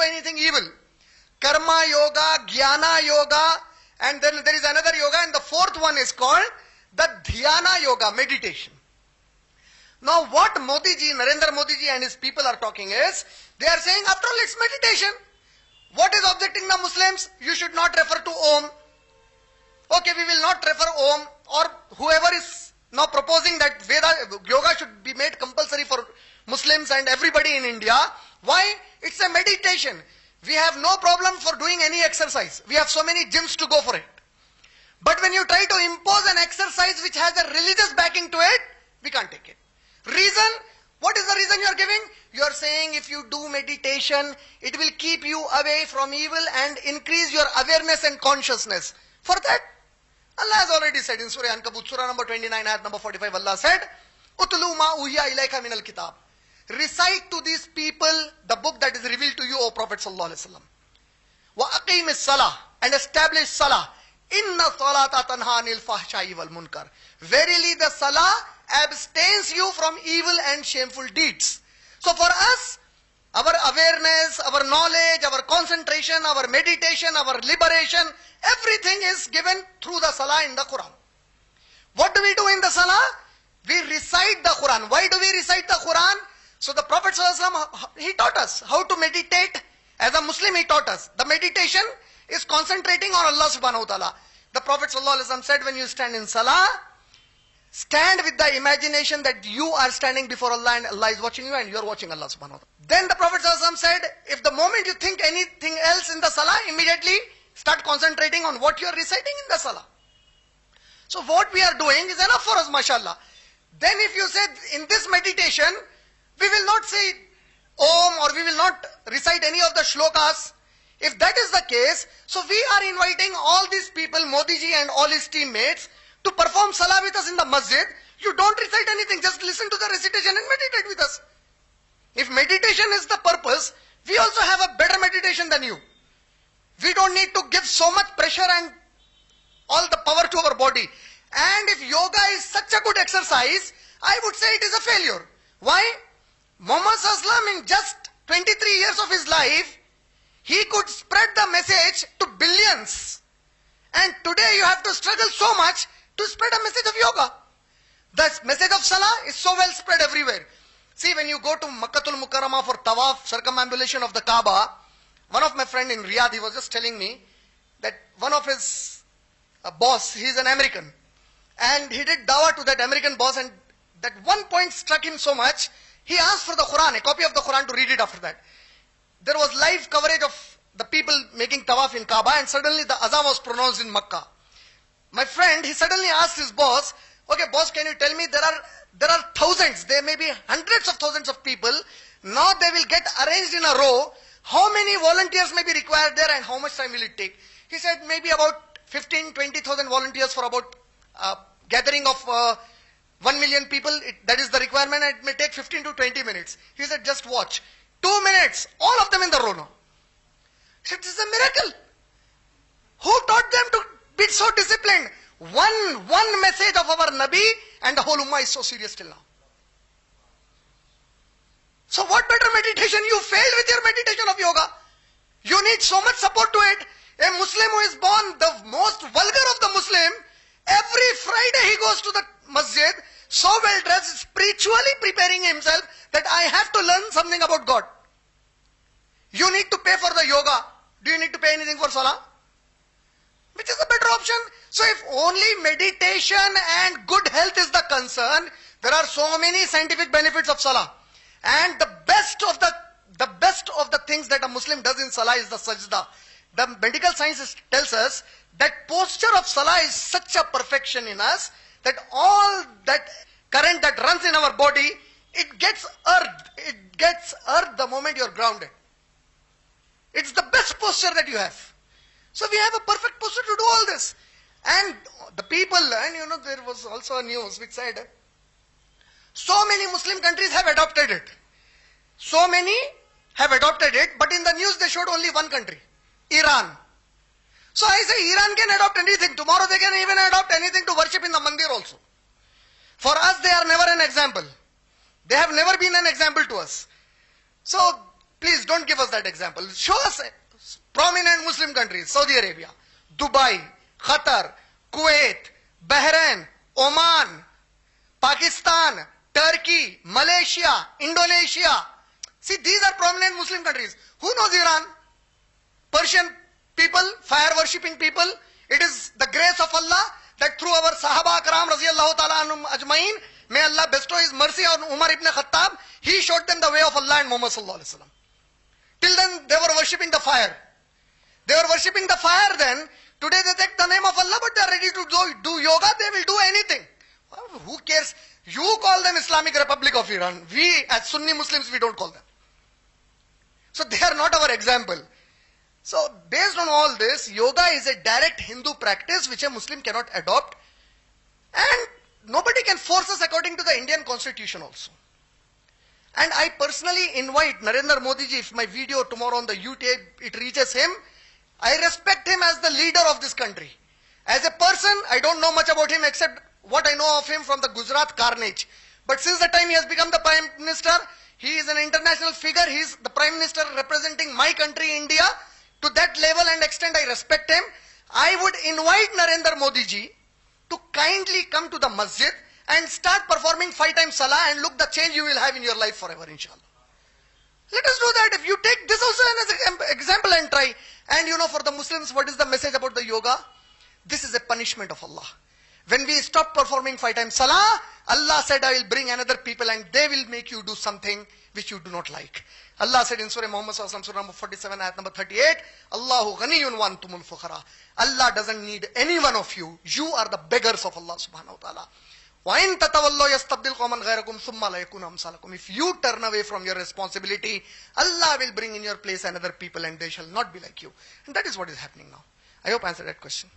anything evil. Karma yoga, jnana yoga, and then there is another yoga, and the fourth one is called the dhyana yoga, meditation. Now what Modi ji, Narendra Modi ji and his people are talking is, they are saying after all it's meditation. What is objecting the Muslims? You should not refer to Om. Okay, we will not refer Om, or whoever is now proposing that Veda yoga should be made compulsory for Muslims and everybody in India. Why? It's a meditation. We have no problem for doing any exercise. We have so many gyms to go for it. But when you try to impose an exercise which has a religious backing to it, we can't take it. Reason? What is the reason you are giving? You are saying if you do meditation, it will keep you away from evil and increase your awareness and consciousness. For that, Allah has already said in Surah Ankabut, Surah number 29, ayat number 45, Allah said, Utlu ma uhiya ilayka min al-kitab. Recite to these people the book that is revealed to you, O Prophet sallallahu alaihi wasallam. Wa aqim as-salah, and establish salah. Inna salata tanha anil fahsha'i wal munkar. Verily the salah abstains you from evil and shameful deeds. So for us, our awareness, our knowledge, our concentration, our meditation, our liberation, everything is given through the salah in the Quran. What do we do in the salah? We recite the Quran. Why do we recite the Quran? So the Prophet ﷺ, he taught us how to meditate. As a Muslim, he taught us. The meditation is concentrating on Allah subhanahu wa ta'ala. The Prophet ﷺ said, when you stand in salah, stand with the imagination that you are standing before Allah and Allah is watching you and you are watching Allah subhanahu wa ta'ala. Then the Prophet ﷺ said, if the moment you think anything else in the salah, immediately start concentrating on what you are reciting in the salah. So what we are doing is enough for us, mashallah. Then if you say in this meditation, we will not say Om or we will not recite any of the shlokas. If that is the case, so we are inviting all these people, Modi ji and all his teammates, to perform salah with us in the masjid. You don't recite anything, just listen to the recitation and meditate with us. If meditation is the purpose, we also have a better meditation than you. We don't need to give so much pressure and all the power to our body. And if yoga is such a good exercise, I would say it is a failure. Why? Muhammad Sallallahu in just 23 years of his life, he could spread the message to billions. And today you have to struggle so much to spread a message of yoga. The message of salah is so well spread everywhere. See, when you go to Makkatul Mukarramah for tawaf, circumambulation of the Kaaba, one of my friend in Riyadh, he was just telling me that one of his boss, he is an American, and he did dawah to that American boss, and that one point struck him so much, he asked for the Quran, a copy of the Quran to read it after that. There was live coverage of the people making tawaf in Kaaba, and suddenly the azan was pronounced in Makkah. My friend, he suddenly asked his boss, okay boss, can you tell me, there are thousands, there may be hundreds of thousands of people, now they will get arranged in a row, how many volunteers may be required there and how much time will it take? He said maybe about 15-20,000 volunteers for about gathering of 1 million people, that is the requirement, and it may take 15 to 20 minutes. He said just watch, 2 minutes, all of them in the row now. He said this is a miracle. Who taught them to be so disciplined? One message of our Nabi and the whole Ummah is so serious till now. So what better meditation? You failed with your meditation of yoga. You need so much support to it. A Muslim who is born the most vulgar of the Muslim, every Friday he goes to the masjid, so well dressed, spiritually preparing himself that I have to learn something about God. You need to pay for the yoga. Do you need to pay anything for salah? Which is a better option? So if only meditation and good health is the concern, there are so many scientific benefits of salah. And the best of the things that a Muslim does in salah is the sajda. The medical science tells us that posture of salah is such a perfection in us that all that current that runs in our body, it gets earthed. It gets earthed the moment you are grounded. It's the best posture that you have. So we have a perfect posture to do all this. And the people, and there was also a news which said, so many Muslim countries have adopted it. So many have adopted it, but in the news they showed only one country, Iran. So I say Iran can adopt anything. Tomorrow they can even adopt anything to worship in the mandir also. For us they are never an example. They have never been an example to us. So Please don't give us that example. Show us prominent Muslim countries, Saudi Arabia, Dubai, Qatar, Kuwait, Bahrain, Oman, Pakistan, Turkey, Malaysia, Indonesia. See, these are prominent Muslim countries. Who knows Iran? Persian people, fire worshipping people. It is the grace of Allah that through our Sahaba Akram Raziyallahu Ta'ala Anhum Ajmain, may Allah bestow His mercy on Umar ibn Khattab. He showed them the way of Allah and Muhammad Sallallahu Alaihi Wasallam. Till then, they were worshipping the fire. They were worshipping the fire then. Today they take the name of Allah, but they are ready to do yoga. They will do anything. Well, who cares? You call them Islamic Republic of Iran. We, as Sunni Muslims, we don't call them. So they are not our example. So based on all this, yoga is a direct Hindu practice which a Muslim cannot adopt. And nobody can force us according to the Indian constitution also. And I personally invite Narendra Modi ji, if my video tomorrow on the YouTube, it reaches him, I respect him as the leader of this country. As a person, I don't know much about him except what I know of him from the Gujarat carnage. But since the time he has become the Prime Minister, he is an international figure. He is the Prime Minister representing my country, India. To that level and extent, I respect him. I would invite Narendra Modi ji to kindly come to the masjid and start performing 5 times salah, and look the change you will have in your life forever, inshallah. Let us do that. If you take this also as an example and try. And you know, for the Muslims, what is the message about the yoga? This is a punishment of Allah. When we stop performing 5 times salah, Allah said, I will bring another people and they will make you do something which you do not like. Allah said in Surah Muhammad Sallallahu Alaihi Wasallam, Surah number 47, ayat number 38, Allahu ghaniyun wa antumul fuqara. Allah doesn't need any one of you. You are the beggars of Allah subhanahu wa ta'ala. وَإِن تَتَوَلَّوْا يَسْتَبْدِلْ قَوْمًا غَيْرَكُمْ ثُمَّ لَا يَكُونُ أَمْثَالَكُمْ. If you turn away from your responsibility, Allah will bring in your place another people and they shall not be like you. And that is what is happening now. I hope I answered that question.